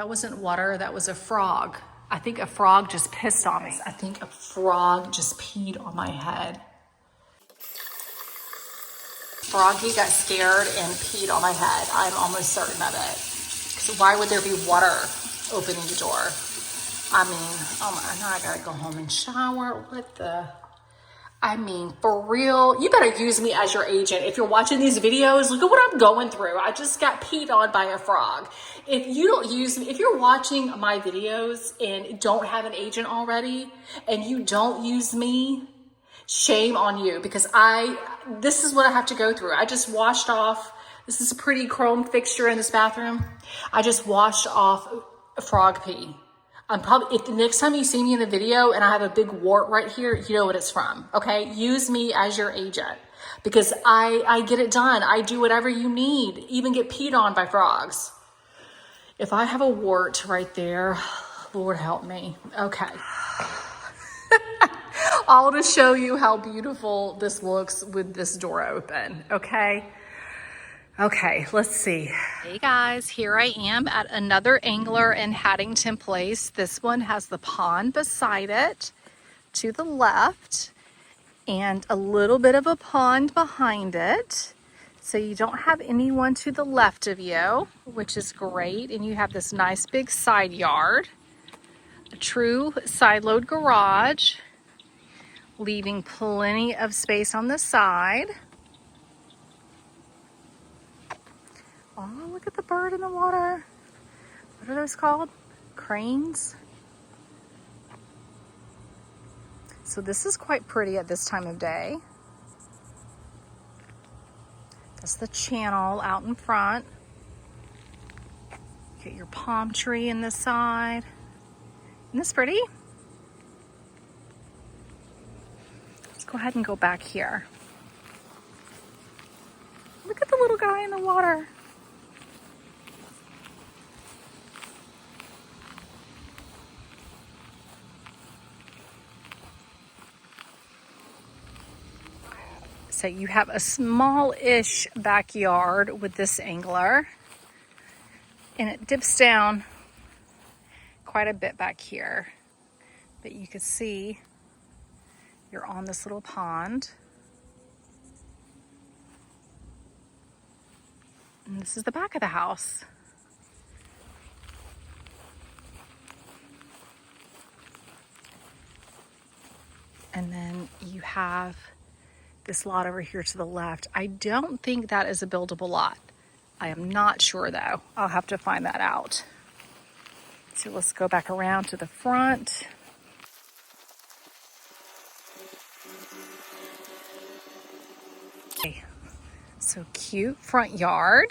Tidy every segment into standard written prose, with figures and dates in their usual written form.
That wasn't water, that was a frog. I think a frog just pissed on me. I think a frog just peed on my head. Froggy got scared and peed on my head. I'm almost certain of it. So why would there be water opening the door? I mean, oh my, now I gotta go home and shower. What the? I mean, for real, you better use me as your agent. If you're watching these videos, look at what I'm going through. I just got peed on by a frog. If you don't use me, if you're watching my videos and don't have an agent already and you don't use me, shame on you, because this is what I have to go through. I just washed off, this is a pretty chrome fixture in this bathroom. I just washed off a frog pee. If the next time you see me in the video and I have a big wart right here, you know what it's from, okay? Use me as your agent because I get it done. I do whatever you need, even get peed on by frogs. If I have a wart right there, Lord help me. Okay. I'll just show you how beautiful this looks with this door open, okay? Okay, let's see. Hey guys, here I am at another angler in Haddington Place. This one has the pond beside it to the left and a little bit of a pond behind it. So you don't have anyone to the left of you, which is great. And you have this nice big side yard, a true side load garage, leaving plenty of space on the side. Oh, look at the bird in the water. What are those called? Cranes? So this is quite pretty at this time of day. That's the channel out in front. Get your palm tree in the side. Isn't this pretty? Let's go ahead and go back here. Look at the little guy in the water. So you have a small-ish backyard with this angler, and it dips down quite a bit back here, but you can see you're on this little pond. And this is the back of the house. And then you have this lot over here to the left. I don't think that is a buildable lot. I am not sure though. I'll have to find that out. So let's go back around to the front. Okay. So cute front yard.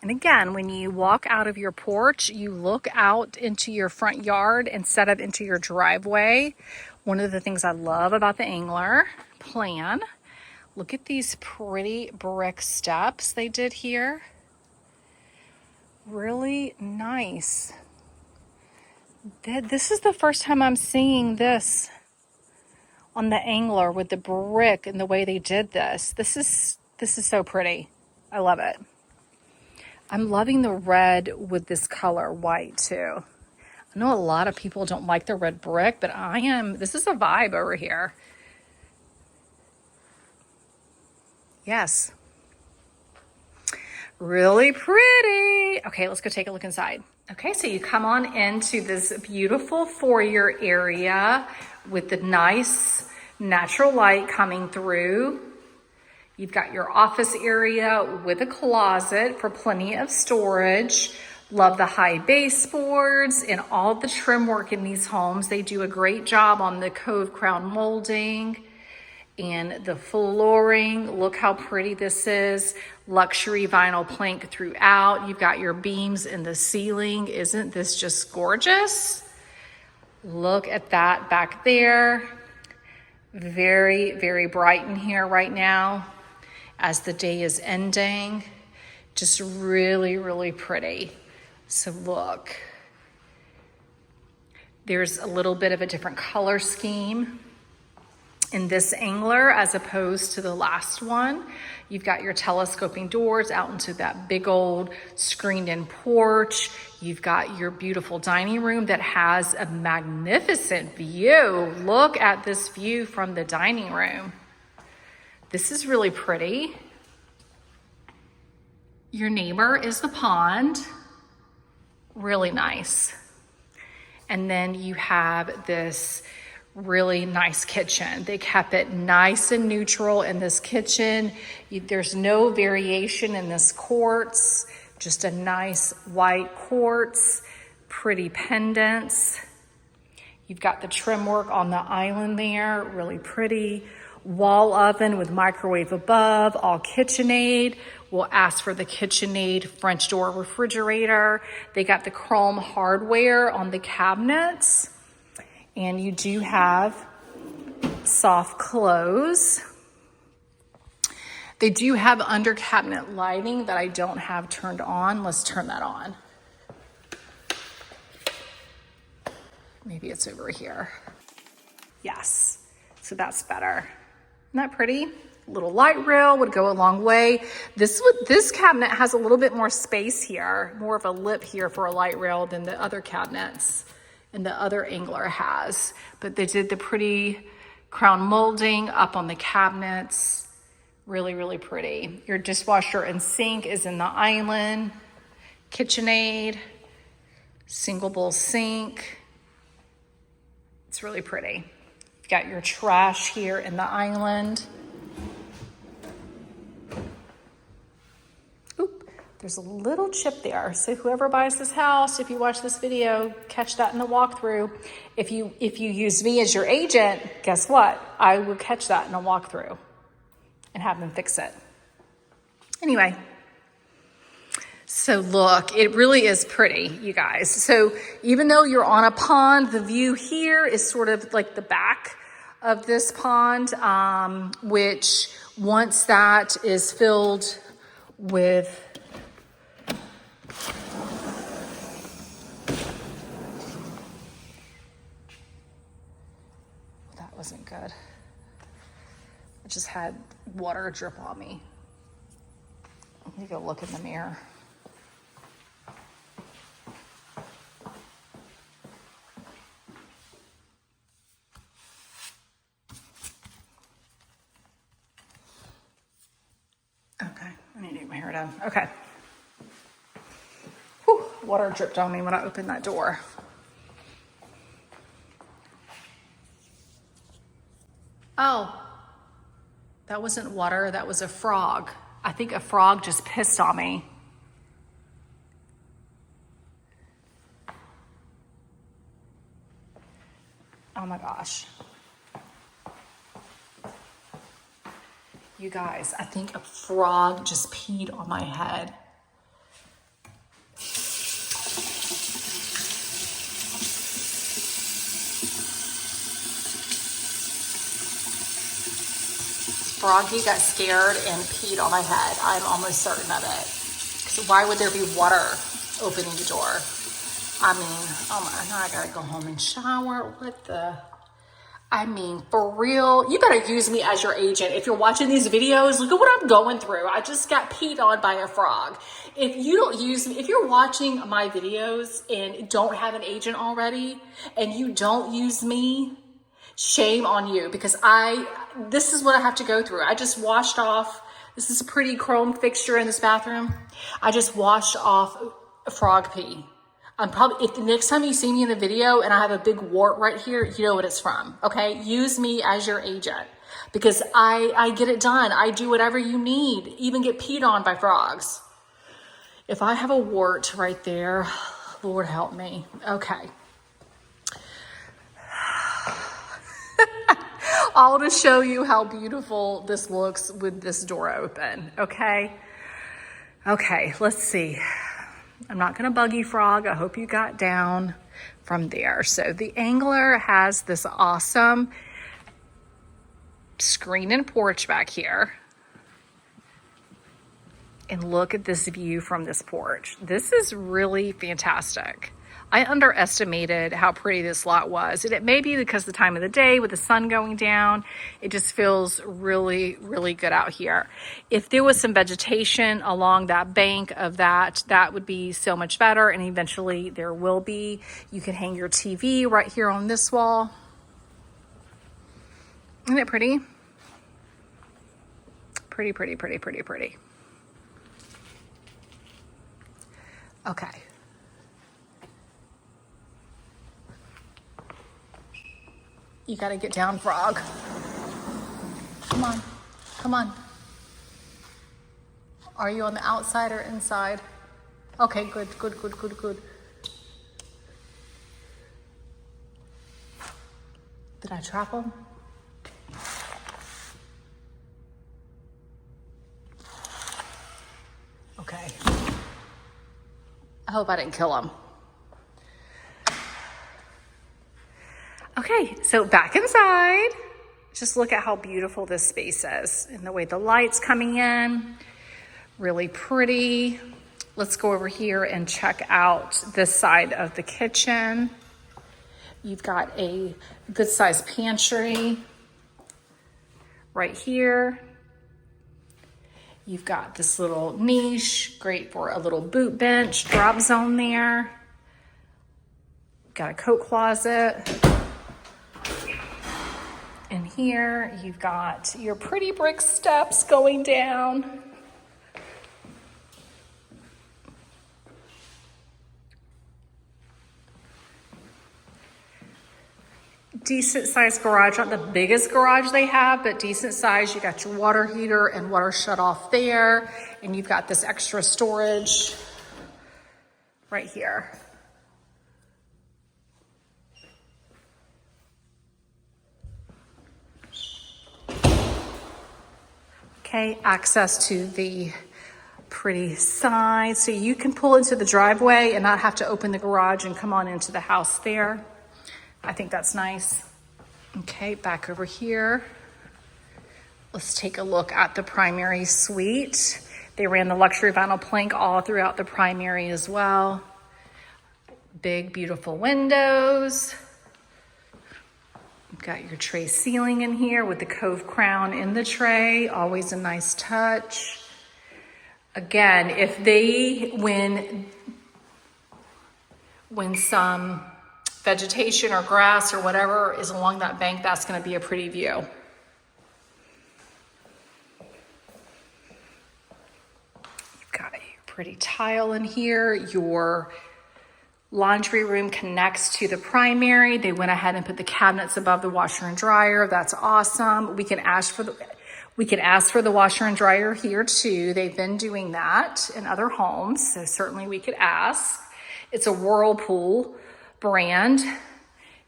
And again, when you walk out of your porch, you look out into your front yard instead of into your driveway. One of the things I love about the angler plan, look at these pretty brick steps they did here. Really nice. This is the first time I'm seeing this on the angler with the brick and the way they did this. This is so pretty. I love it. I'm loving the red with this color white too. I know a lot of people don't like the red brick, but this is a vibe over here. Yes. Really pretty. Okay, let's go take a look inside. Okay, so you come on into this beautiful foyer area with the nice natural light coming through. You've got your office area with a closet for plenty of storage. Love the high baseboards and all the trim work in these homes. They do a great job on the cove crown molding and the flooring. Look how pretty this is. Luxury vinyl plank throughout. You've got your beams in the ceiling. Isn't this just gorgeous? Look at that back there. Very, very bright in here right now as the day is ending. Just really, really pretty. So look, there's a little bit of a different color scheme in this angler as opposed to the last one. You've got your telescoping doors out into that big old screened in porch. You've got your beautiful dining room that has a magnificent view. Look at this view from the dining room. This is really pretty. Your neighbor is the pond. Really nice. And then you have this really nice kitchen. They kept it nice and neutral in this kitchen. There's no variation in this quartz, just a nice white quartz, pretty pendants. You've got the trim work on the island there, really pretty. Wall oven with microwave above, all KitchenAid. We'll ask for the KitchenAid French door refrigerator. They got the chrome hardware on the cabinets. And you do have soft close. They do have under cabinet lighting that I don't have turned on. Let's turn that on. Maybe it's over here. Yes, so that's better. Isn't that pretty? Little light rail would go a long way. This cabinet has a little bit more space here, more of a lip here for a light rail than the other cabinets and the other angler has. But they did the pretty crown molding up on the cabinets. Really, really pretty. Your dishwasher and sink is in the island. KitchenAid, single bowl sink. It's really pretty. You've got your trash here in the island. There's a little chip there. So whoever buys this house, if you watch this video, catch that in the walkthrough. If you use me as your agent, guess what? I will catch that in a walkthrough and have them fix it. Anyway, so look, it really is pretty, you guys. So even though you're on a pond, the view here is sort of like the back of this pond, which once that is filled with wasn't good. I just had water drip on me. Let me go look in the mirror. Okay, I need to get my hair done. Okay. Whew, water dripped on me when I opened that door. Oh, that wasn't water, that was a frog. I think a frog just pissed on me. Oh my gosh. You guys, I think a frog just peed on my head. Froggy got scared and peed on my head. I'm almost certain of it. So why would there be water opening the door? I mean, oh my, now I gotta go home and shower. What the? I mean, for real, you better use me as your agent. If you're watching these videos, look at what I'm going through. I just got peed on by a frog. If you don't use me, if you're watching my videos and don't have an agent already and you don't use me, shame on you, because this is what I have to go through. I just washed off, this is a pretty chrome fixture in this bathroom. I just washed off frog pee. I'm probably, if the next time you see me in the video and I have a big wart right here, you know what it's from, okay? Use me as your agent because I get it done. I do whatever you need, even get peed on by frogs. If I have a wart right there, Lord help me. Okay. All to show you how beautiful this looks with this door open, okay? Okay, let's see. I'm not gonna bug you, frog. I hope you got down from there. So the angler has this awesome screen and porch back here. And look at this view from this porch. This is really fantastic. I underestimated how pretty this lot was. And it may be because of the time of the day with the sun going down, it just feels really, really good out here. If there was some vegetation along that bank of that would be so much better. And eventually there will be. You can hang your TV right here on this wall. Isn't it pretty? Pretty, pretty, pretty, pretty, pretty. Okay. You gotta get down, frog. Come on, come on. Are you on the outside or inside? Okay, good, good, good, good, good. Did I trap him? Okay. I hope I didn't kill him. Okay, so back inside. Just look at how beautiful this space is and the way the light's coming in. Really pretty. Let's go over here and check out this side of the kitchen. You've got a good sized pantry right here. You've got this little niche, great for a little boot bench, drop zone there. Got a coat closet. In here, you've got your pretty brick steps going down. Decent sized garage, not the biggest garage they have, but decent size. You got your water heater and water shut off there. And you've got this extra storage right here. Okay, access to the pretty side. So you can pull into the driveway and not have to open the garage and come on into the house there. I think that's nice. Okay, back over here. Let's take a look at the primary suite. They ran the luxury vinyl plank all throughout the primary as well. Big, beautiful windows. You've got your tray ceiling in here with the cove crown in the tray. Always a nice touch. Again, if they, when some vegetation or grass or whatever is along that bank, that's going to be a pretty view. You've got a pretty tile in here. Your laundry room connects to the primary. They went ahead and put the cabinets above the washer and dryer. That's awesome. We can ask for the washer and dryer here too. They've been doing that in other homes, so certainly we could ask. It's a Whirlpool brand.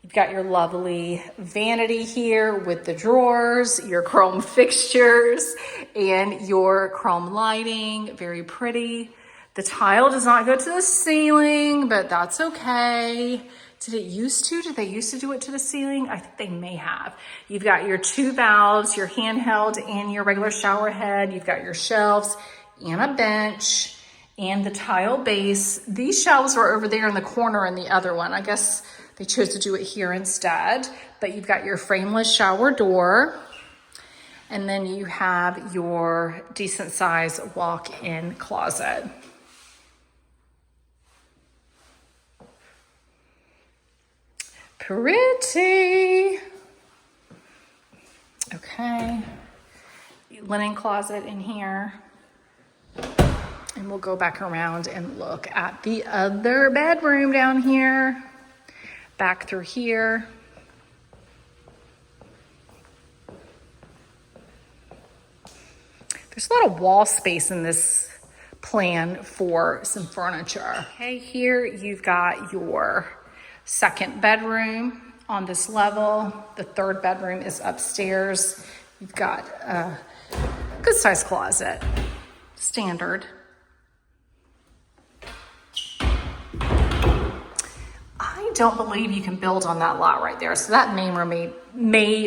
You've got your lovely vanity here with the drawers, your chrome fixtures, and your chrome lighting. Very pretty. The tile does not go to the ceiling, but that's okay. Did they used to do it to the ceiling? I think they may have. You've got your two valves, your handheld and your regular shower head. You've got your shelves and a bench. And the tile base. These shelves were over there in the corner in the other one. I guess they chose to do it here instead. But you've got your frameless shower door. And then you have your decent size walk-in closet. Pretty. Okay. Linen closet in here. And we'll go back around and look at the other bedroom down here. Back through here. There's a lot of wall space in this plan for some furniture. Okay, here you've got your second bedroom on this level. The third bedroom is upstairs. You've got a good sized closet, standard. I don't believe you can build on that lot right there. So that may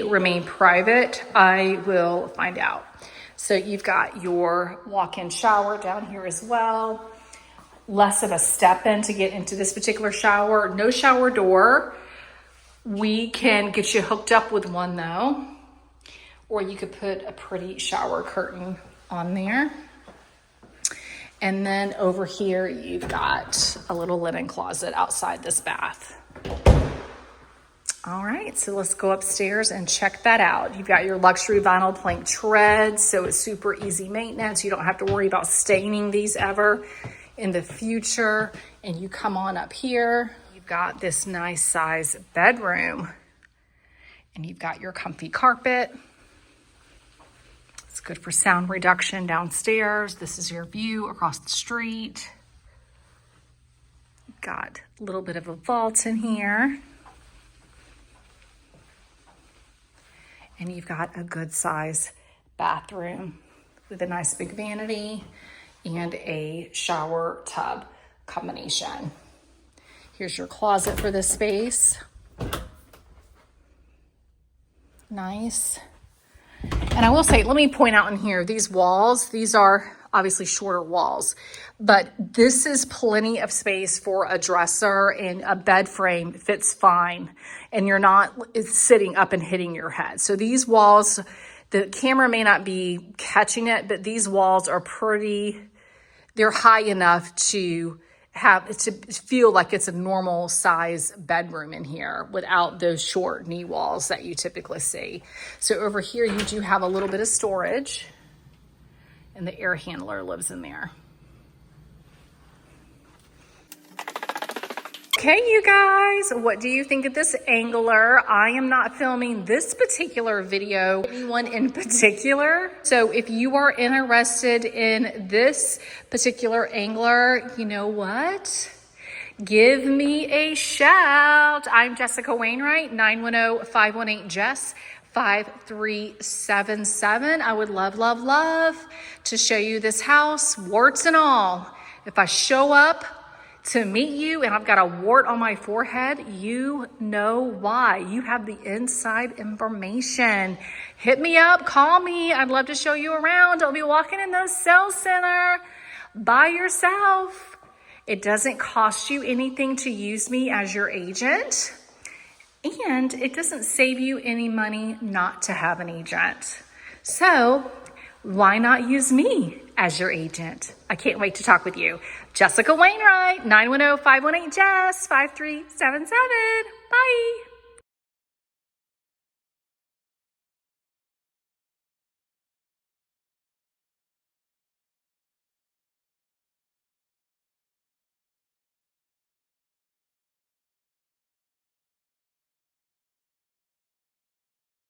remain private. I will find out. So you've got your walk-in shower down here as well. less of a step in to get into this particular shower. No shower door. We can get you hooked up with one though, or you could put a pretty shower curtain on there. And then over here, you've got a little linen closet outside this bath. All right, so let's go upstairs and check that out. You've got your luxury vinyl plank treads, so it's super easy maintenance. You don't have to worry about staining these ever in the future. And you come on up here, you've got this nice size bedroom, and you've got your comfy carpet. It's good for sound reduction downstairs. This is your view across the street. You've got a little bit of a vault in here. And you've got a good size bathroom with a nice big vanity and a shower tub combination. Here's your closet for this space. Nice. And I will say, let me point out in here, these walls, these are obviously shorter walls, but this is plenty of space for a dresser, and a bed frame fits fine, and you're not sitting up and hitting your head. So these walls, the camera may not be catching it, but these walls are they're high enough to feel like it's a normal size bedroom in here without those short knee walls that you typically see. So over here, you do have a little bit of storage, and the air handler lives in there. Okay, you guys, what do you think of this angler? I am not filming this particular video, anyone in particular. So if you are interested in this particular angler, you know what? Give me a shout. I'm Jessica Wainwright, 910-518-JESS. 5377. I would love to show you this house, warts and all. If I show up to meet you and I've got a wart on my forehead, you know why. You have the inside information. Hit me up, call me. I'd love to show you around. Don't be walking in those sales center by yourself. It doesn't cost you anything to use me as your agent. And it doesn't save you any money not to have an agent. So why not use me as your agent? I can't wait to talk with you. Jessica Wainwright, 910-518-JESS, 5377. Bye.